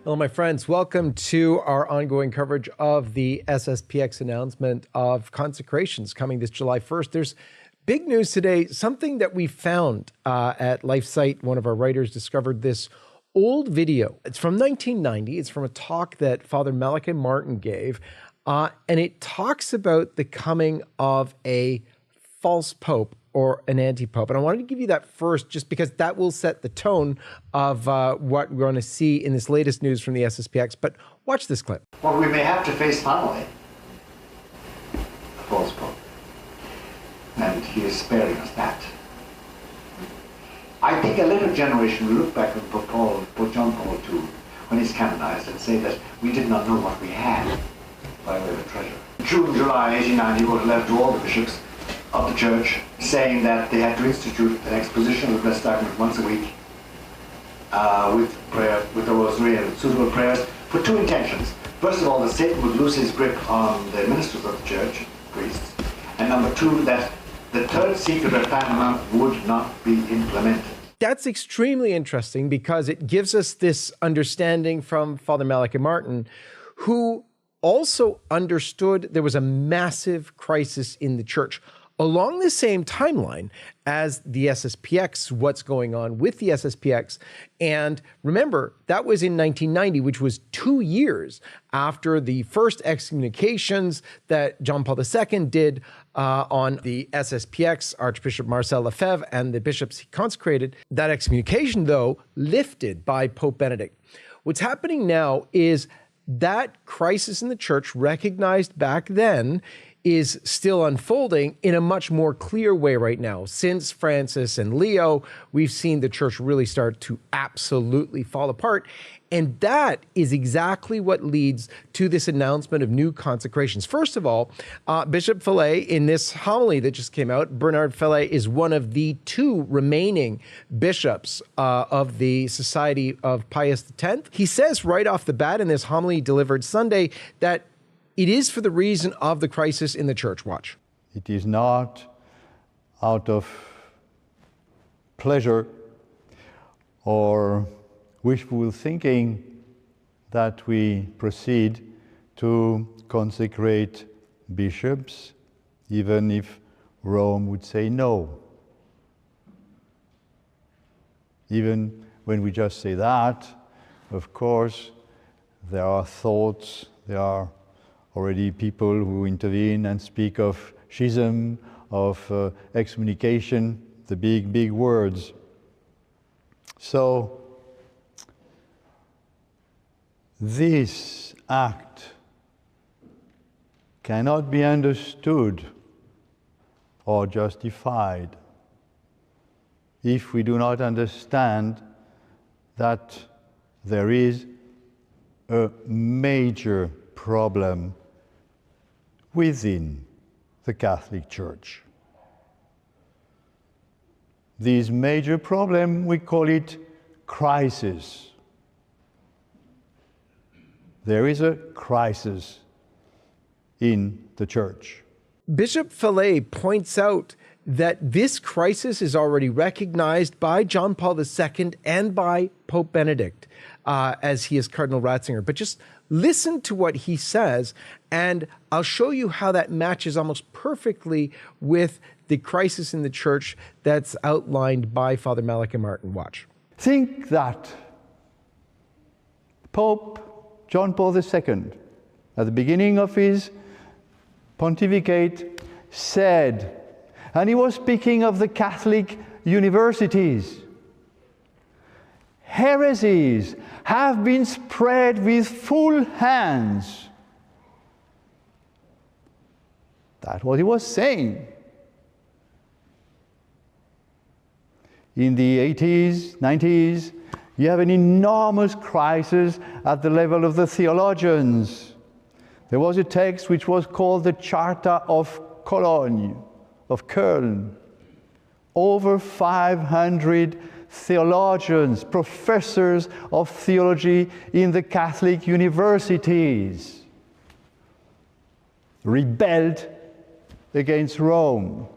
Hello, my friends. Welcome to our ongoing coverage of the SSPX announcement of consecrations coming this July 1st. There's big news today, something that we found at Lifesite. One of our writers discovered this old video. It's from 1990. It's from a talk that Father Malachi Martin gave, and it talks about the coming of a false pope or an anti-pope. And I wanted to give you that first just because that will set the tone of what we're going to see in this latest news from the SSPX. But watch this clip. Well, we may have to face finally a false pope. And he is sparing us that. I think a later generation will look back at Pope John Paul II when he's canonized and say that we did not know what we had by way of a treasure. In June, July 1890, he wrote a letter to all the bishops of the church saying that they had to institute an exposition of the Blessed Sacrament once a week with prayer, with the rosary and suitable prayers for two intentions. First of all, that Satan would lose his grip on the ministers of the church, priests, and number two, that the third secret of Fatima would not be implemented. That's extremely interesting because it gives us this understanding from Father Malachi Martin, who also understood there was a massive crisis in the church. Along the same timeline as the SSPX, what's going on with the SSPX. And remember, that was in 1990, which was 2 years after the first excommunications that John Paul II did on the SSPX, Archbishop Marcel Lefebvre, and the bishops he consecrated. That excommunication, though, lifted by Pope Benedict. What's happening now is that crisis in the church, recognized back then, is still unfolding in a much more clear way right now. Since Francis and Leo, we've seen the church really start to absolutely fall apart. And that is exactly what leads to this announcement of new consecrations. First of all, Bishop Fillet, in this homily that just came out, Bernard Fillet is one of the two remaining bishops of the Society of Pius X. He says right off the bat in this homily delivered Sunday that it is for the reason of the crisis in the church. Watch. It is not out of pleasure or wishful thinking that we proceed to consecrate bishops, even if Rome would say no. Even when we just say that, of course, there are thoughts, there are already people who intervene and speak of schism, of excommunication, the big words. So, this act cannot be understood or justified if we do not understand that there is a major problem within the Catholic Church. This major problem, we call it crisis. There is a crisis in the Church. Bishop Fillet points out that this crisis is already recognized by John Paul II and by Pope Benedict, as he is Cardinal Ratzinger. But just listen to what he says, and I'll show you how that matches almost perfectly with the crisis in the church that's outlined by Father Malachi Martin. Watch. Think that Pope John Paul II, at the beginning of his pontificate, said, and he was speaking of the Catholic universities, heresies have been spread with full hands. That's what he was saying. In the 80s, 90s, you have an enormous crisis at the level of the theologians. There was a text which was called the Charter of Cologne, of Köln. Over 500 theologians, professors of theology in the Catholic universities rebelled against Rome.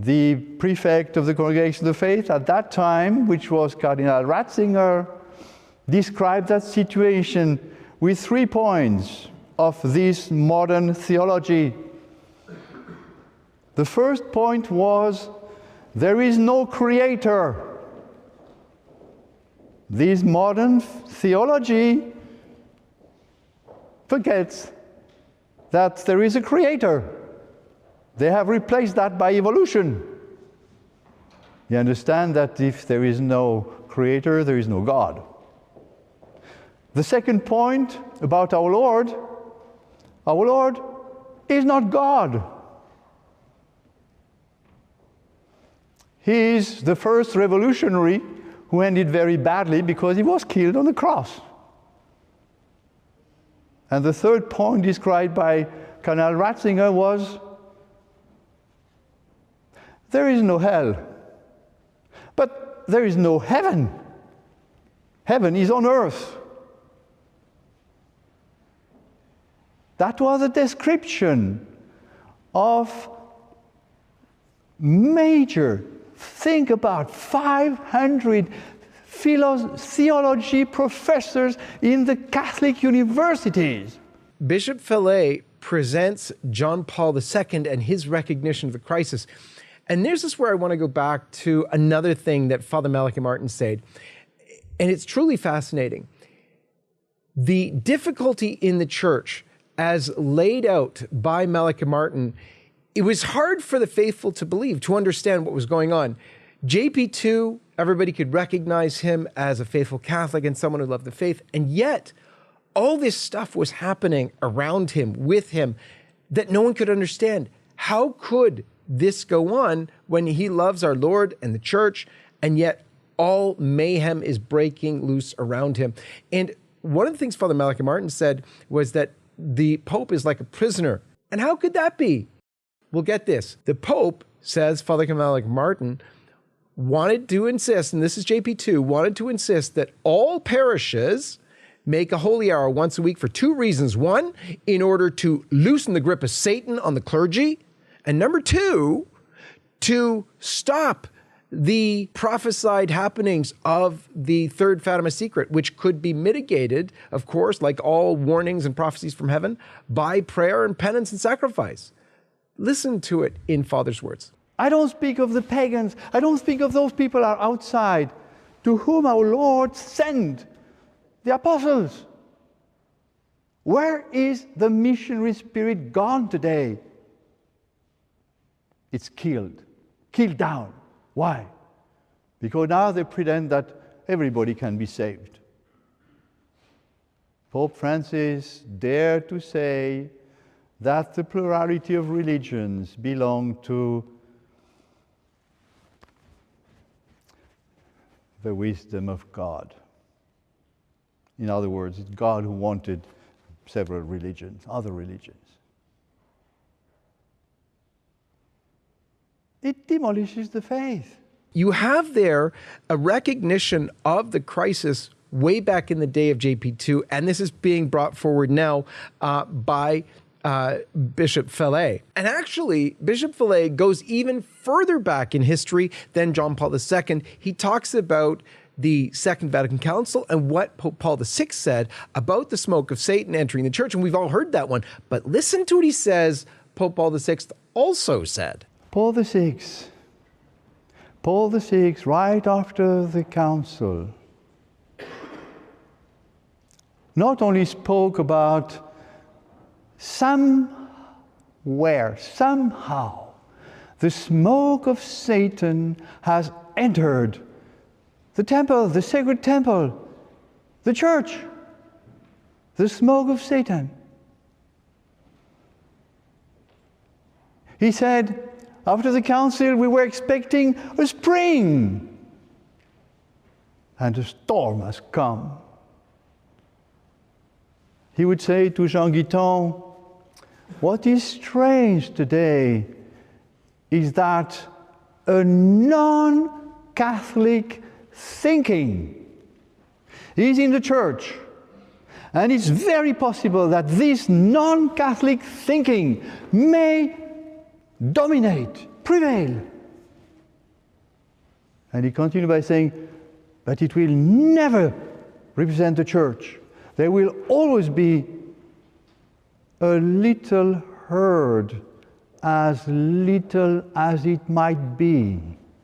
The prefect of the Congregation of the Faith at that time, which was Cardinal Ratzinger, describe that situation with 3 points of this modern theology. The first point was, there is no creator. This modern theology forgets that there is a creator. They have replaced that by evolution. You understand that if there is no creator, there is no God. The second point about our Lord is not God. He is the first revolutionary who ended very badly because he was killed on the cross. And the third point described by Colonel Ratzinger was, there is no hell, but there is no heaven. Heaven is on earth. That was a description of major, think about 500 theology professors in the Catholic universities. Bishop Fillet presents John Paul II and his recognition of the crisis. And this is where I want to go back to another thing that Father Malachi Martin said. And it's truly fascinating. The difficulty in the church, as laid out by Malachi Martin, it was hard for the faithful to believe, to understand what was going on. JP2, everybody could recognize him as a faithful Catholic and someone who loved the faith. And yet, all this stuff was happening around him, with him, that no one could understand. How could this go on when he loves our Lord and the church, and yet all mayhem is breaking loose around him? And one of the things Father Malachi Martin said was that the Pope is like a prisoner. And how could that be? Well, get this. The Pope, says Father Malachi Martin, wanted to insist, and this is JP2, wanted to insist that all parishes make a holy hour once a week for 2 reasons. 1, in order to loosen the grip of Satan on the clergy. And number 2, to stop the prophesied happenings of the third Fatima secret, which could be mitigated, of course, like all warnings and prophecies from heaven, by prayer and penance and sacrifice. Listen to it in Father's words. I don't speak of the pagans. I don't speak of those people are outside, to whom our Lord sent the apostles. Where is the missionary spirit gone today? It's killed down. Why? Because now they pretend that everybody can be saved. Pope Francis dared to say that the plurality of religions belong to the wisdom of God. In other words, it's God who wanted several religions, other religions. It demolishes the faith. You have there a recognition of the crisis way back in the day of JP2, and this is being brought forward now by Bishop Fillet. And actually, Bishop Fillet goes even further back in history than John Paul II. He talks about the Second Vatican Council and what Pope Paul VI said about the smoke of Satan entering the church, and we've all heard that one. But listen to what he says Pope Paul VI also said. Paul VI, right after the council, not only spoke about somehow, the smoke of Satan has entered the temple, the sacred temple, the church, the smoke of Satan. He said, after the council, we were expecting a spring, and a storm has come. He would say to Jean Guiton, what is strange today is that a non-Catholic thinking is in the church. And it's very possible that this non-Catholic thinking may dominate, prevail. And he continued by saying, but it will never represent the church. There will always be a little herd, as little as it might be.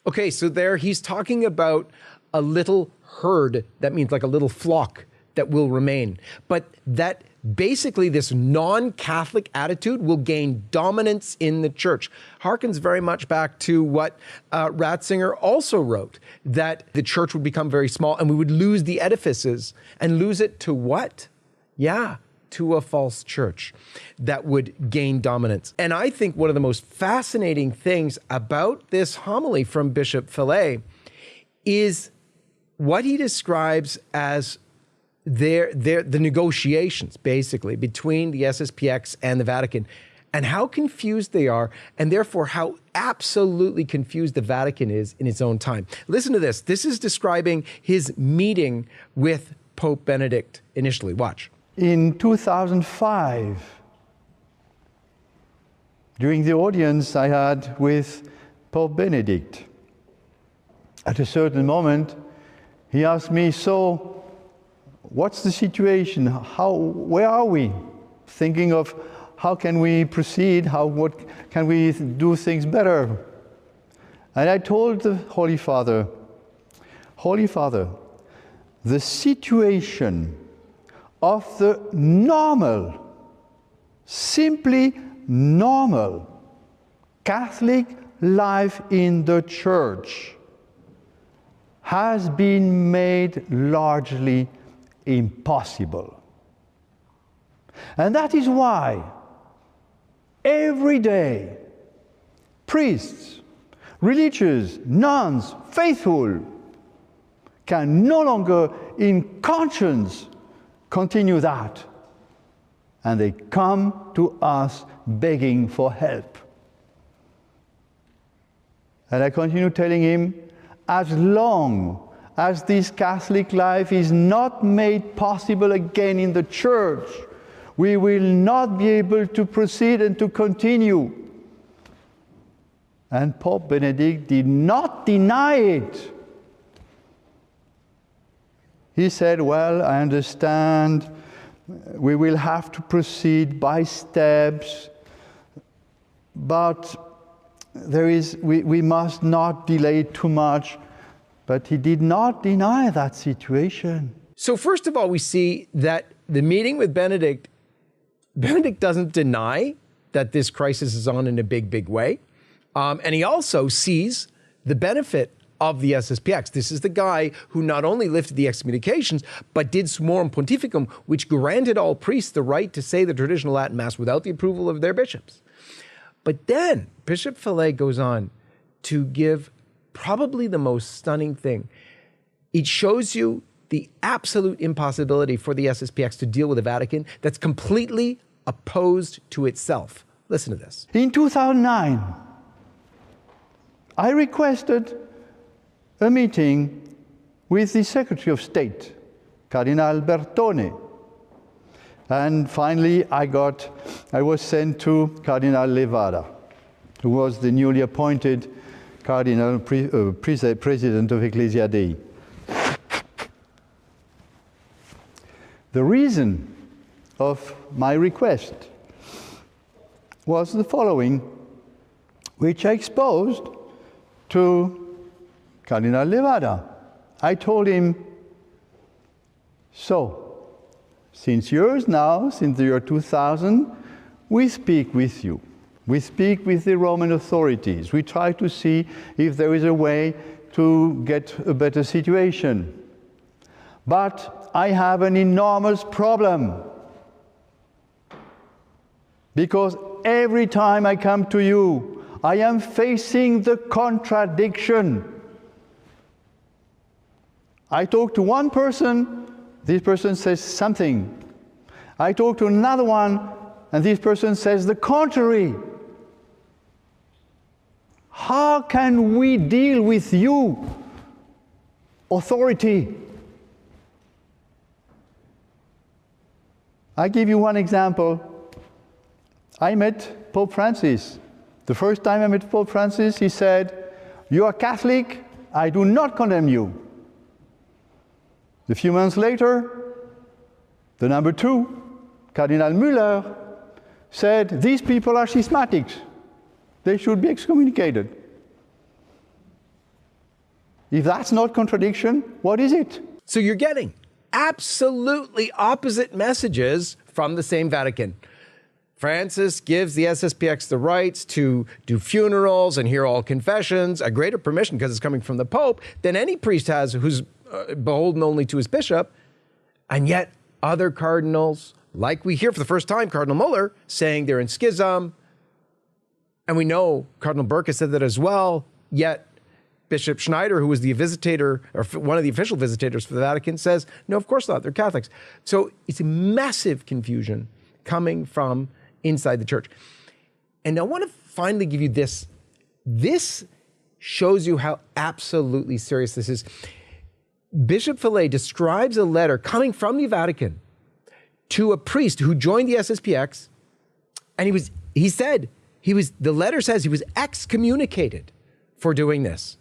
Okay, so there he's talking about a little herd. That means like a little flock that will remain. But that basically this non-Catholic attitude will gain dominance in the church. Harkens very much back to what Ratzinger also wrote, that the church would become very small and we would lose the edifices. And lose it to what? Yeah, to a false church that would gain dominance. And I think one of the most fascinating things about this homily from Bishop Fillet is what he describes as the negotiations, basically, between the SSPX and the Vatican, and how confused they are, and therefore how absolutely confused the Vatican is in its own time. Listen to this. This is describing his meeting with Pope Benedict initially. Watch. In 2005, during the audience I had with Pope Benedict, at a certain moment, he asked me, so what's the situation? Where are we? Thinking of how can we proceed? What can we do things better? And I told the Holy Father, the situation of the normal, simply normal Catholic life in the Church has been made largely impossible. And that is why every day priests, religious, nuns, faithful can no longer in conscience continue that. And they come to us begging for help. And I continue telling him, as long as this Catholic life is not made possible again in the Church, we will not be able to proceed and to continue. And Pope Benedict did not deny it. He said, well, I understand, we will have to proceed by steps, but we must not delay too much. But he did not deny that situation. So first of all, we see that the meeting with Benedict doesn't deny that this crisis is on in a big, big way. And he also sees the benefit of the SSPX. This is the guy who not only lifted the excommunications, but did Summorum Pontificum, which granted all priests the right to say the traditional Latin Mass without the approval of their bishops. But then Bishop Fillet goes on to give probably the most stunning thing. It shows you the absolute impossibility for the SSPX to deal with the Vatican that's completely opposed to itself. Listen to this. In 2009, I requested a meeting with the Secretary of State, Cardinal Bertone. And finally, I was sent to Cardinal Levada, who was the newly appointed Cardinal President of Ecclesia Dei. The reason of my request was the following, which I exposed to Cardinal Levada. I told him, so, since years now, since the year 2000, we speak with you. We speak with the Roman authorities. We try to see if there is a way to get a better situation. But I have an enormous problem. Because every time I come to you, I am facing the contradiction. I talk to one person, this person says something. I talk to another one, and this person says the contrary. How can we deal with you, authority? I give you one example. I met Pope Francis. The first time I met Pope Francis, he said, "You are Catholic, I do not condemn you." A few months later, the number 2, Cardinal Müller, said, these people are schismatics. They should be excommunicated. If that's not contradiction, what is it? So you're getting absolutely opposite messages from the same Vatican. Francis gives the SSPX the rights to do funerals and hear all confessions, a greater permission because it's coming from the Pope than any priest has who's beholden only to his bishop. And yet other cardinals, like we hear for the first time, Cardinal Muller, saying they're in schism. And we know Cardinal Burke has said that as well. Yet Bishop Schneider, who was the visitator, or one of the official visitators for the Vatican, says, no, of course not, they're Catholics. So it's a massive confusion coming from inside the church. And I want to finally give you this. This shows you how absolutely serious this is. Bishop Fillet describes a letter coming from the Vatican to a priest who joined the SSPX, and the letter says he was excommunicated for doing this.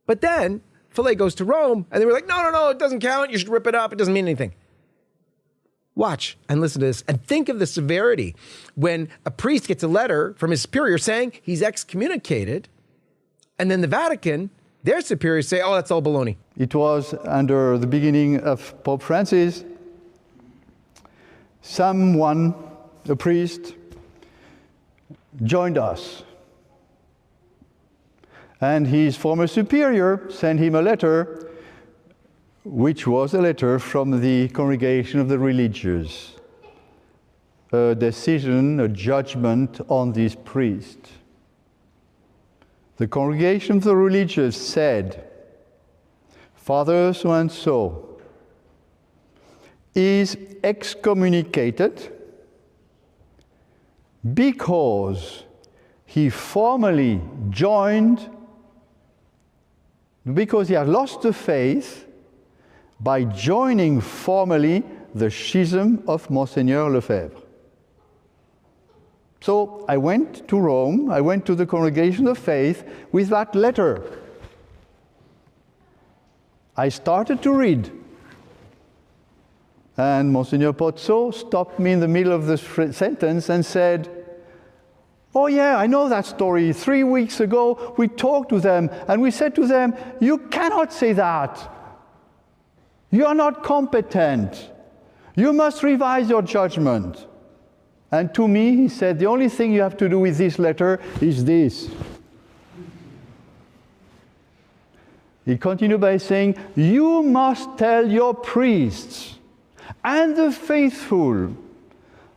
But then Fillet goes to Rome, and they were like, no, it doesn't count. You should rip it up. It doesn't mean anything. Watch and listen to this and think of the severity when a priest gets a letter from his superior saying he's excommunicated, and then the Vatican, their superiors say, oh, that's all baloney. It was under the beginning of Pope Francis. A priest, joined us. And his former superior sent him a letter, which was a letter from the Congregation of the Religious, a decision, a judgment on this priest. The Congregation of the Religious said, Father so-and-so is excommunicated because he formally joined, because he had lost the faith by joining formally the schism of Monseigneur Lefebvre. So I went to Rome, I went to the Congregation of Faith with that letter. I started to read, and Monseigneur Pozzo stopped me in the middle of the sentence and said, oh yeah, I know that story. 3 weeks ago, we talked to them, and we said to them, you cannot say that. You are not competent. You must revise your judgment. And to me, he said, the only thing you have to do with this letter is this. He continued by saying, you must tell your priests and the faithful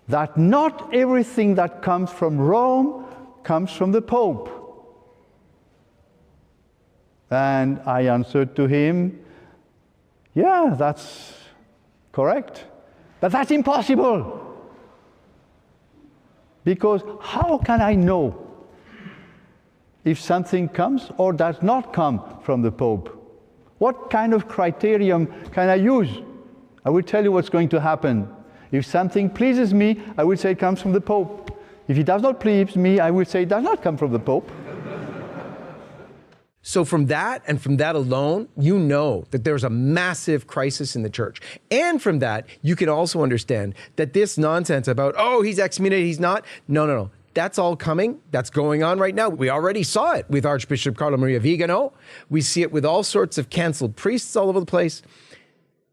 that not everything that comes from Rome comes from the Pope. And I answered to him, yeah, that's correct, but that's impossible. Because how can I know if something comes or does not come from the Pope? What kind of criterion can I use? I will tell you what's going to happen. If something pleases me, I will say it comes from the Pope. If it does not please me, I will say it does not come from the Pope. So from that, and from that alone, you know that there's a massive crisis in the church. And from that, you can also understand that this nonsense about, oh, he's excommunicated, he's not. No. That's all coming. That's going on right now. We already saw it with Archbishop Carlo Maria Vigano. We see it with all sorts of canceled priests all over the place.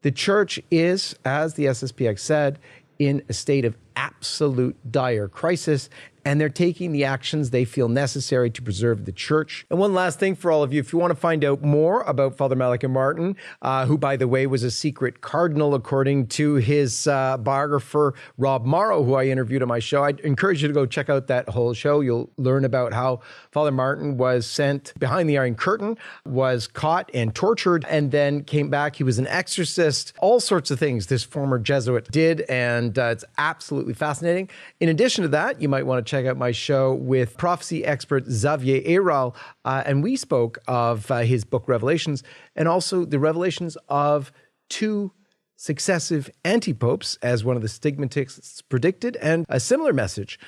The church is, as the SSPX said, in a state of absolute dire crisis, and they're taking the actions they feel necessary to preserve the church. And one last thing for all of you, if you want to find out more about Father Malachi Martin, who, by the way, was a secret cardinal, according to his biographer, Rob Morrow, who I interviewed on my show, I'd encourage you to go check out that whole show. You'll learn about how Father Martin was sent behind the Iron Curtain, was caught and tortured, and then came back. He was an exorcist, all sorts of things this former Jesuit did, and it's absolutely fascinating. In addition to that, you might want to check out my show with prophecy expert Xavier Ayral, and we spoke of his book Revelations, and also the revelations of 2 successive anti-popes, as one of the stigmatists predicted, and a similar message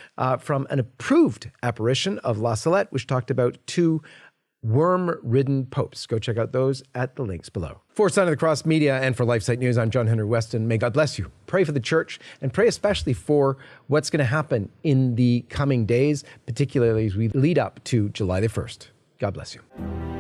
from an approved apparition of La Salette, which talked about 2 worm-ridden popes. Go check out those at the links below. For Sign of the Cross Media and for Lifesite News, I'm John Henry Weston. May God bless you. Pray for the church and pray especially for what's going to happen in the coming days, particularly as we lead up to July the 1st. God bless you.